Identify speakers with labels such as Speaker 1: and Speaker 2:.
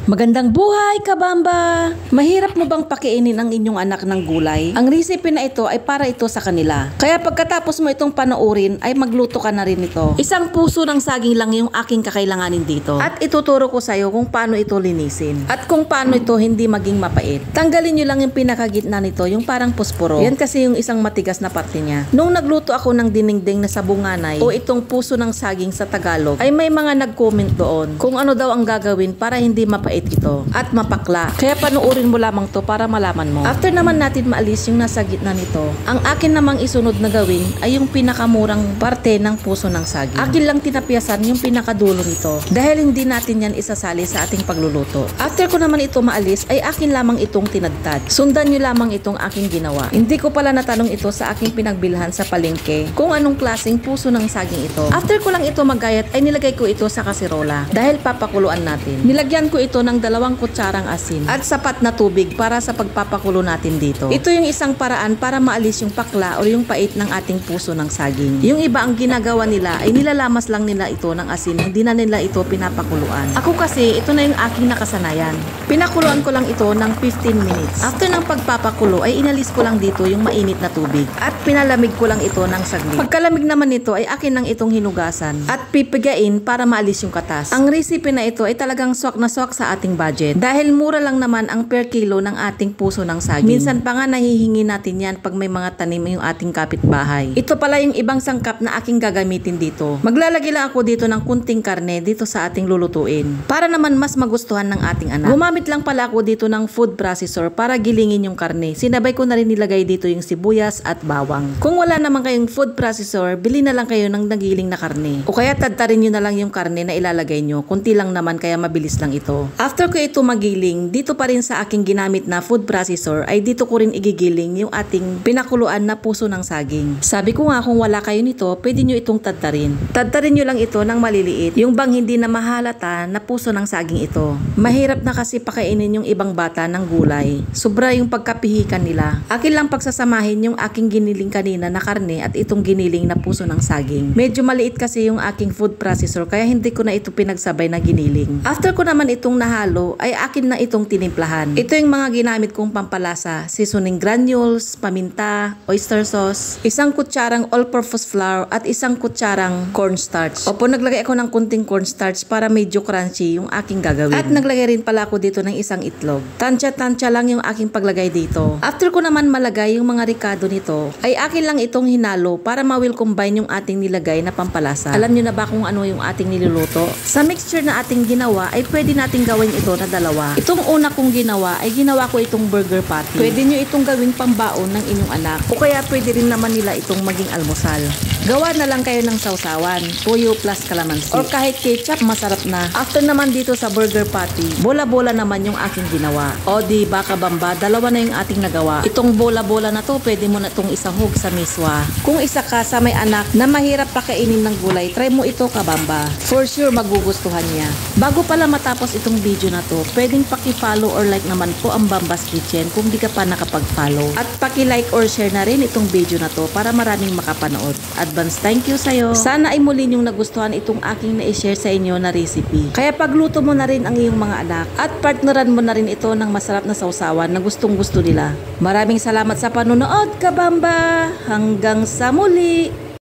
Speaker 1: Magandang buhay, kabamba! Mahirap mo bang pakiinin ang inyong anak ng gulay? Ang recipe na ito ay para ito sa kanila. Kaya pagkatapos mo itong panoorin ay magluto ka na rin ito. Isang puso ng saging lang yung aking kakailanganin dito. At ituturo ko sa iyo kung paano ito linisin. At kung paano ito hindi maging mapait. Tanggalin nyo lang yung pinakagitna nito, yung parang posporo. Yan kasi yung isang matigas na parte niya. Nung nagluto ako ng dinengdeng na sabunganay o itong puso ng saging sa Tagalog, ay may mga nag-comment doon kung ano daw ang gagawin para hindi mapait ito at mapakla. Kaya panuorin mo lamang to para malaman mo. After naman natin maalis yung nasa gitna nito, ang akin namang isunod na gawin ay yung pinakamurang parte ng puso ng saging. Akin lang tinapiasan yung pinakadulo nito dahil hindi natin yan isasali sa ating pagluluto. After ko naman ito maalis ay akin lamang itong tinadtad. Sundan nyo lamang itong aking ginawa. Hindi ko pala natanong ito sa aking pinagbilhan sa palengke kung anong klaseng puso ng saging ito. After ko lang ito magayat ay nilagay ko ito sa kasirola dahil papakuluan natin. Nilagyan ko ito ng 2 kutsarang asin at sapat na tubig para sa pagpapakulo natin dito. Ito yung isang paraan para maalis yung pakla o yung pait ng ating puso ng saging. Yung iba ang ginagawa nila ay nilalamas lang nila ito ng asin, hindi na nila ito pinapakuluan. Ako kasi ito na yung aking nakasanayan. Pinakuluan ko lang ito ng 15 minutes. After ng pagpapakulo ay inalis ko lang dito yung mainit na tubig at pinalamig ko lang ito ng saglit. Pagkalamig naman nito ay akin lang itong hinugasan at pipigain para maalis yung katas. Ang recipe na ito ay talagang swak na swak sa ating budget. Dahil mura lang naman ang per kilo ng ating puso ng saging. Minsan pa nga nahihingi natin yan pag may mga tanim yung ating kapitbahay. Ito pala yung ibang sangkap na aking gagamitin dito. Maglalagay lang ako dito ng kunting karne dito sa ating lulutuin. Para naman mas magustuhan ng ating anak. Gumamit lang pala ako dito ng food processor para gilingin yung karne. Sinabay ko na rin nilagay dito yung sibuyas at bawang. Kung wala naman kayong food processor, bili na lang kayo ng nagiling na karne. O kaya tadtarin nyo na lang yung karne na ilalagay nyo. Kunti lang naman kaya mabilis lang ito. After ko ito magiling, dito pa rin sa aking ginamit na food processor ay dito ko rin igigiling yung ating pinakuluan na puso ng saging. Sabi ko nga kung wala kayo nito, pwede nyo itong tadtarin. Tadtarin nyo lang ito ng maliliit, yung bang hindi na mahalata na puso ng saging ito. Mahirap na kasi pakainin yung ibang bata ng gulay. Sobra yung pagkapihikan nila. Akin lang pagsasamahin yung aking giniling kanina na karne at itong giniling na puso ng saging. Medyo maliit kasi yung aking food processor kaya hindi ko na ito pinagsabay na giniling. After ko naman itong nahalo ay akin na itong tinimplahan. Ito yung mga ginamit kong pampalasa, seasoning granules, paminta, oyster sauce, 1 kutsarang all-purpose flour at 1 kutsarang cornstarch. Opo, naglagay ako ng kunting cornstarch para medyo crunchy yung aking gagawin. At naglagay rin pala ako dito ng 1 itlog. Tansya-tansya lang yung aking paglagay dito. After ko naman malagay yung mga ricado nito, ay akin lang itong hinalo para ma-will combine yung ating nilagay na pampalasa. Alam nyo na ba kung ano yung ating niluluto? Sa mixture na ating ginawa ay pwede nating gawin ito na 2. Itong una kong ginawa ay ginawa ko itong burger patty. Pwede nyo itong gawing pambaon ng inyong anak o kaya pwede rin naman nila itong maging almusal. Gawa na lang kayo ng sausawan, tuyo plus kalamansi or kahit ketchup, masarap na. After naman dito sa burger patty, bola-bola naman yung aking ginawa. O di ba kabamba, 2 na yung ating nagawa. Itong bola-bola na to, pwede mo na itong isahog sa miswa. Kung isa ka sa may anak na mahirap pakainin ng gulay, try mo ito kabamba. For sure magugustuhan niya. Bago pala matapos itong video na to, pwedeng paki-follow or like naman po ang Bambas Kitchen kung di ka pa nakapag-follow. At paki-like or share na rin itong video na to para maraming makapanood. Advance thank you sa'yo. Sana ay muli niyong nagustuhan itong aking na-share sa inyo na recipe. Kaya pagluto mo na rin ang iyong mga anak at partneran mo na rin ito ng masarap na sausawan na gustong gusto nila. Maraming salamat sa panonood, kabamba! Hanggang sa muli!